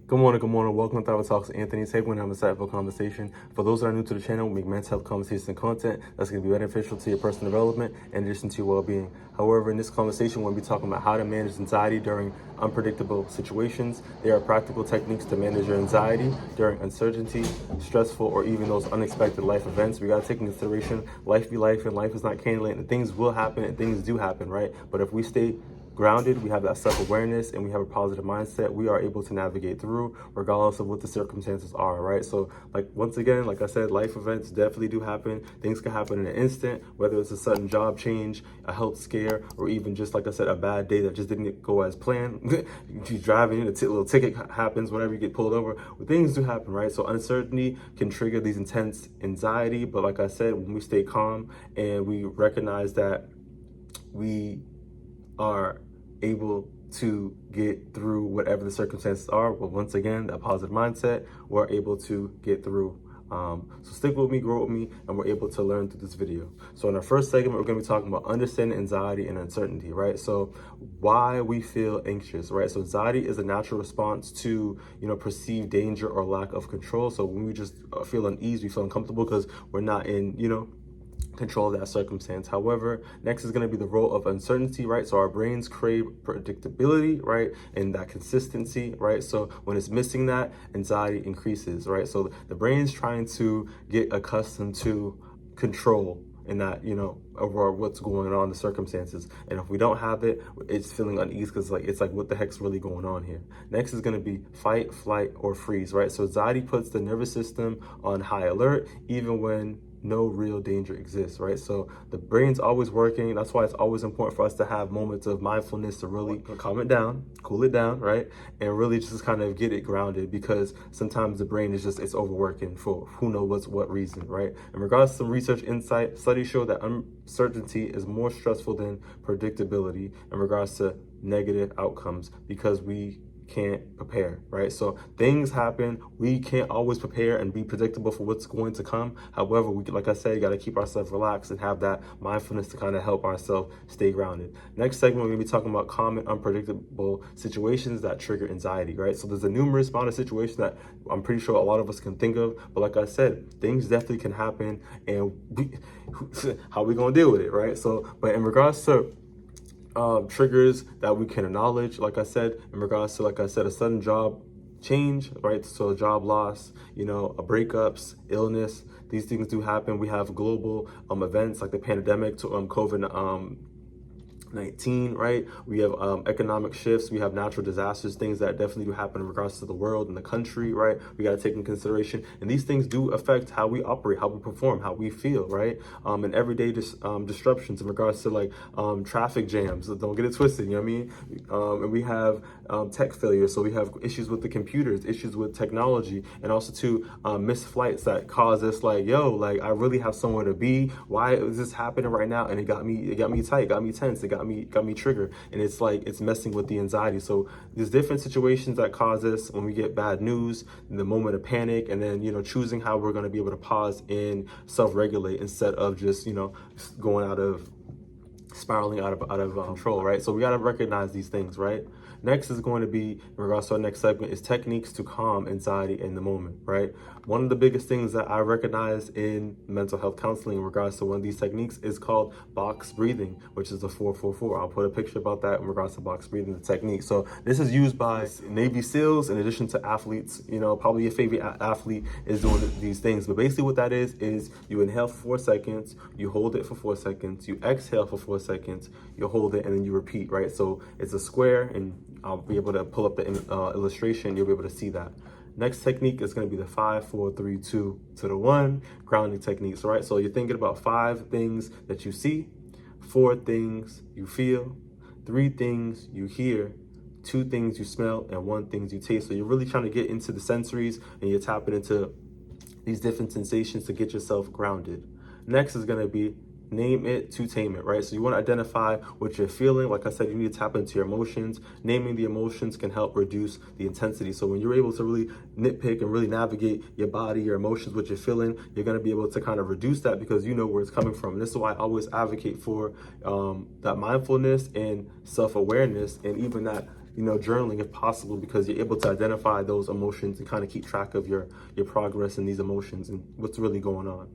Good morning. Welcome to Thrive Talks. Anthony. Today we're going to have a insightful conversation. For those that are new to the channel, we make mental health conversations and content that's going to be beneficial to your personal development in addition to your well-being. However, in this conversation, we're going to be talking about how to manage anxiety during unpredictable situations. There are practical techniques to manage your anxiety during uncertainty, stressful, or even those unexpected life events. We got to take into consideration life be life, and life is not Candyland, and things will happen and things do happen, right? But if we stay grounded, we have that self-awareness, and we have a positive mindset, we are able to navigate through regardless of what the circumstances are, right? So once again, like I said, life events definitely do happen. Things can happen in an instant, whether it's a sudden job change, a health scare, or even just, like I said, a bad day that just didn't go as planned. You're driving, a little ticket happens, whenever you get pulled over. Things do happen, right? So uncertainty can trigger these intense anxiety, but like I said, when we stay calm and we recognize that we are able to get through whatever the circumstances are, but once again, that positive mindset, we're able to get through. So stick with me, grow with me, and we're able to learn through this video. So in our first segment, we're going to be talking about understanding anxiety and uncertainty, right? So why we feel anxious, right? So anxiety is a natural response to, perceived danger or lack of control. So when we just feel uneasy, we feel uncomfortable because we're not in, control of that circumstance. However, next is going to be the role of uncertainty, right? So our brains crave predictability, right? And that consistency, right? So when it's missing that, anxiety increases, right? So the brain's trying to get accustomed to control and that, over what's going on, the circumstances. And if we don't have it, it's feeling uneasy because it's like, what the heck's really going on here? Next is going to be fight, flight, or freeze, right? So anxiety puts the nervous system on high alert, even when no real danger exists, right? So the brain's always working. That's why it's always important for us to have moments of mindfulness to really calm it down, cool it down, right? And really just kind of get it grounded, because sometimes the brain is it's overworking for who knows what reason, right? In regards to some research insight, studies show that uncertainty is more stressful than predictability in regards to negative outcomes, because we can't prepare, right? So things happen. We can't always prepare and be predictable for what's going to come. However, we, like I said, got to keep ourselves relaxed and have that mindfulness to kind of help ourselves stay grounded. Next segment, we're going to be talking about common unpredictable situations that trigger anxiety, right? So there's a numerous amount of situations that I'm pretty sure a lot of us can think of, but like I said, things definitely can happen, and how we going to deal with it, right? So, but in regards to triggers that we can acknowledge, like I said, in regards to, like I said, a sudden job change, right? So a job loss, a breakups, illness, these things do happen. We have global events like the pandemic, to COVID-19, right? We have economic shifts, we have natural disasters, things that definitely do happen in regards to the world and the country, right? We got to take in consideration, and these things do affect how we operate, how we perform, how we feel, right? And everyday disruptions in regards to traffic jams. Don't get it twisted, you know what I mean? And we have tech failure, so we have issues with the computers, issues with technology, and also missed flights that cause us I really have somewhere to be. Why is this happening right now? And it got me tight, got me tense, it got me triggered, and it's messing with the anxiety. So there's different situations that cause us when we get bad news, in the moment of panic, and then choosing how we're going to be able to pause and self-regulate instead of just spiraling out of control, right? So we got to recognize these things, right? Next is going to be, in regards to our next segment, is techniques to calm anxiety in the moment, right? One of the biggest things that I recognize in mental health counseling in regards to one of these techniques is called box breathing, which is the 4-4-4. I'll put a picture about that in regards to box breathing, the technique. So this is used by Navy SEALs in addition to athletes. Probably your favorite athlete is doing these things. But basically what that is you inhale for 4 seconds, you hold it for 4 seconds, you exhale for 4 seconds, you hold it, and then you repeat, right? So it's a square, and I'll be able to pull up the illustration. You'll be able to see that. Next technique is going to be the 5, 4, 3, 2 to the 1 grounding techniques, right? So you're thinking about 5 things that you see, 4 things you feel, 3 things you hear, 2 things you smell, and 1 thing you taste. So you're really trying to get into the sensories, and you're tapping into these different sensations to get yourself grounded. Next is going to be name it to tame it, right? So you want to identify what you're feeling. Like I said, you need to tap into your emotions. Naming the emotions can help reduce the intensity. So when you're able to really nitpick and really navigate your body, your emotions, what you're feeling, you're going to be able to kind of reduce that because you know where it's coming from. And this is why I always advocate for that mindfulness and self-awareness, and even that journaling if possible, because you're able to identify those emotions and kind of keep track of your progress in these emotions and what's really going on.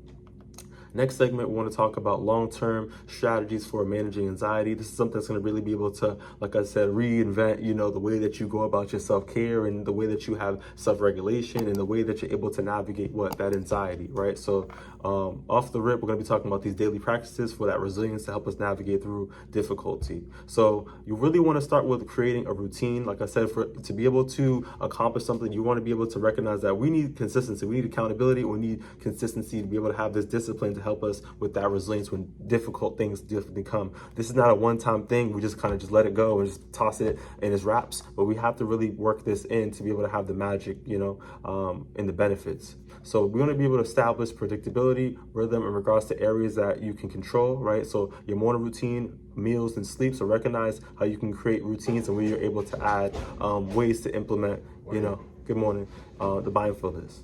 Next segment, we want to talk about long-term strategies for managing anxiety. This is something that's going to really be able to, like I said, reinvent, the way that you go about your self-care and the way that you have self-regulation and the way that you're able to navigate that anxiety, right? So off the rip, we're going to be talking about these daily practices for that resilience to help us navigate through difficulty. So you really want to start with creating a routine. Like I said, to be able to accomplish something, you want to be able to recognize that we need consistency, we need accountability, we need consistency to be able to have this discipline to help us with that resilience when difficult things definitely come. This is not a one-time thing. We just kind of just let it go and just toss it in its wraps, but we have to really work this in to be able to have the magic, and the benefits. So we want to be able to establish predictability, rhythm in regards to areas that you can control, right? So your morning routine, meals, and sleep. So recognize how you can create routines and where you're able to add ways to implement, good morning, the mindfulness.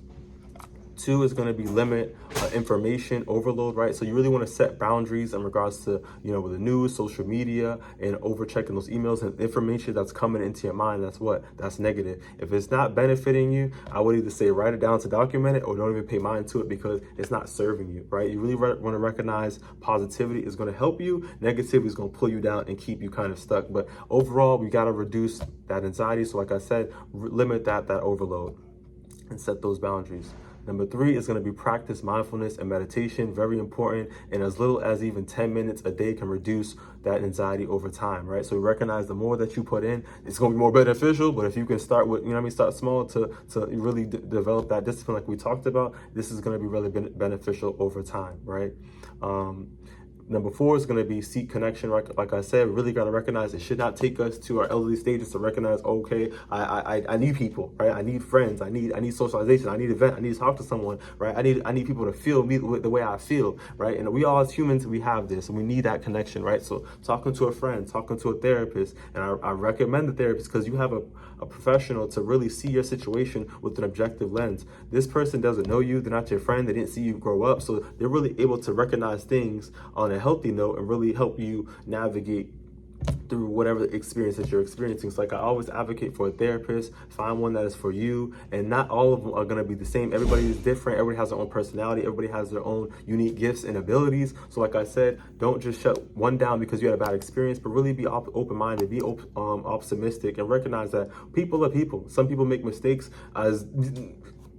2 is going to be limit information overload, right? So you really want to set boundaries in regards to, with the news, social media, and over checking those emails and information that's coming into your mind. That's negative. If it's not benefiting you, I would either say write it down to document it or don't even pay mind to it because it's not serving you, right? You really want to recognize positivity is going to help you. Negativity is going to pull you down and keep you kind of stuck. But overall, we got to reduce that anxiety. So like I said, limit that overload and set those boundaries. Number 3 is going to be practice mindfulness and meditation, very important. And as little as even 10 minutes a day can reduce that anxiety over time, right? So we recognize the more that you put in, it's going to be more beneficial. But if you can start with, start small to really develop that discipline like we talked about, this is going to be really beneficial over time, right? Number 4 is going to be seek connection. Like I said, we really got to recognize it should not take us to our elderly stages to recognize, okay, I need people, right? I need friends. I need socialization. I need event. I need to talk to someone, right? I need people to feel me the way I feel, right? And we all as humans, we have this and we need that connection, right? So talking to a friend, talking to a therapist, and I recommend the therapist because you have a professional to really see your situation with an objective lens. This person doesn't know you. They're not your friend. They didn't see you grow up. So they're really able to recognize things on a healthy note and really help you navigate through whatever experience that you're experiencing. So like I always advocate for a therapist, find one that is for you, and not all of them are going to be the same. Everybody is different. Everybody has their own personality. Everybody has their own unique gifts and abilities. So like I said, don't just shut one down because you had a bad experience, but really be open-minded, be optimistic, and recognize that people are people. Some people make mistakes as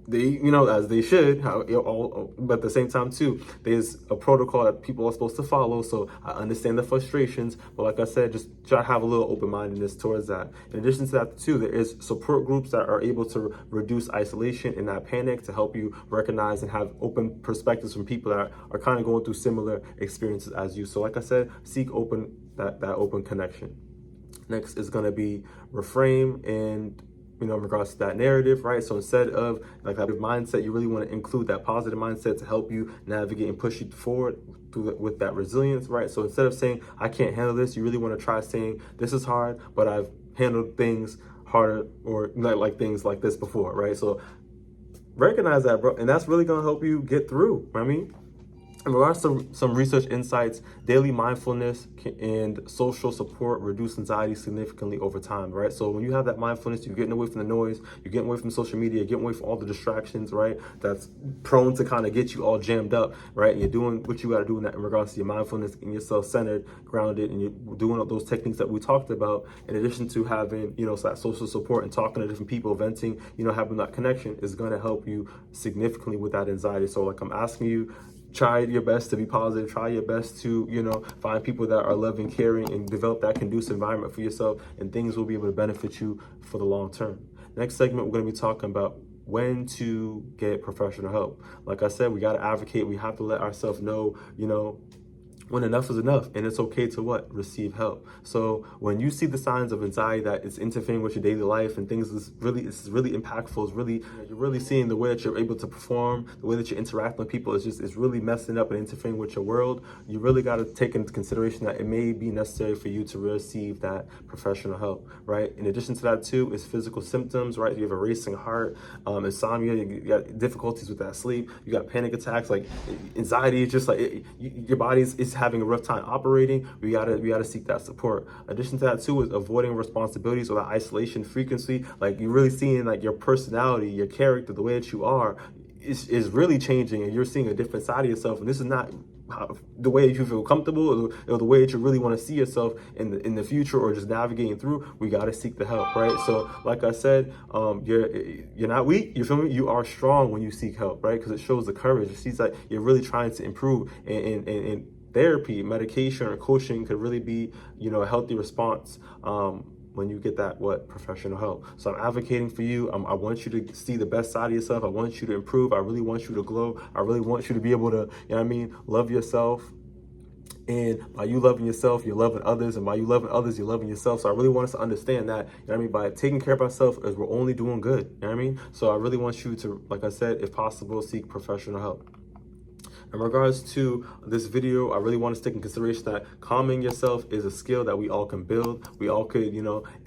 they should, but at the same time too, there's a protocol that people are supposed to follow. So I understand the frustrations, but like I said, just try to have a little open-mindedness towards that. In addition to that too, there is support groups that are able to reduce isolation and not panic, to help you recognize and have open perspectives from people that are kind of going through similar experiences as you. So like I said, seek that open connection. Next is going to be reframe and in regards to that narrative, right? So instead of like that mindset, you really want to include that positive mindset to help you navigate and push you forward with that resilience, right? So instead of saying, I can't handle this, you really want to try saying, this is hard, but I've handled things harder or like things like this before, right? So recognize that, bro. And that's really going to help you get through. In regards to some research insights, daily mindfulness and social support reduce anxiety significantly over time, right? So when you have that mindfulness, you're getting away from the noise, you're getting away from social media, you're getting away from all the distractions, right? That's prone to kind of get you all jammed up, right? And you're doing what you got to do in regards to your mindfulness, and you're self-centered, grounded, and you're doing all those techniques that we talked about, in addition to having, so that social support and talking to different people, venting, having that connection is going to help you significantly with that anxiety. So like I'm asking you, try your best to be positive. Try your best to, find people that are loving, caring, and develop that conducive environment for yourself, and things will be able to benefit you for the long term. Next segment, we're going to be talking about when to get professional help. Like I said, we got to advocate. We have to let ourselves know, when enough is enough, and it's okay to receive help. So when you see the signs of anxiety that it's interfering with your daily life and things it's really impactful, you're really seeing the way that you're able to perform, the way that you interact with people is really messing up and interfering with your world. You really got to take into consideration that it may be necessary for you to receive that professional help, right? In addition to that too, is physical symptoms, right? You have a racing heart, insomnia, you got difficulties with that sleep, you got panic attacks, like anxiety is just like your body's having a rough time operating, we gotta seek that support. In addition to that too is avoiding responsibilities or that isolation frequency. Like you're really seeing like your personality, your character, the way that you are is really changing, and you're seeing a different side of yourself. And this is not the way that you feel comfortable, or the way that you really want to see yourself in the future, or just navigating through. We got to seek the help, right? So like I said, you're not weak, you feel me? You are strong when you seek help, right? Because it shows the courage. It sees that you're really trying to improve, and therapy, medication, or coaching could really be, a healthy response when you get that professional help. So I'm advocating for you. I want you to see the best side of yourself. I want you to improve. I really want you to glow. I really want you to be able to, love yourself. And by you loving yourself, you're loving others. And by you loving others, you're loving yourself. So I really want us to understand that, by taking care of ourselves, is we're only doing good. So I really want you to, like I said, if possible, seek professional help. In regards to this video, I really want to take in consideration that calming yourself is a skill that we all can build. We all could,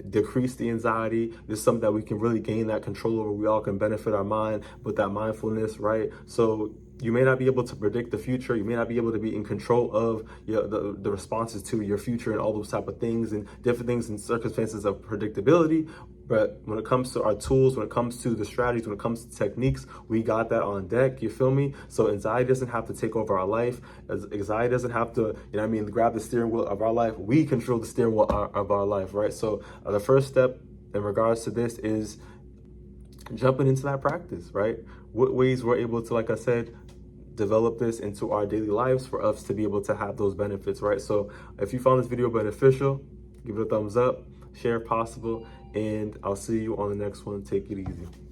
decrease the anxiety. This is something that we can really gain that control over. We all can benefit our mind with that mindfulness, right? So you may not be able to predict the future. You may not be able to be in control of the responses to your future and all those type of things and different things and circumstances of predictability. But when it comes to our tools, when it comes to the strategies, when it comes to techniques, we got that on deck, you feel me? So anxiety doesn't have to take over our life. Anxiety doesn't have to, grab the steering wheel of our life. We control the steering wheel of our life, right? So the first step in regards to this is jumping into that practice, right? What ways we're able to, like I said, develop this into our daily lives for us to be able to have those benefits, right? So if you found this video beneficial, give it a thumbs up, share if possible, and I'll see you on the next one. Take it easy.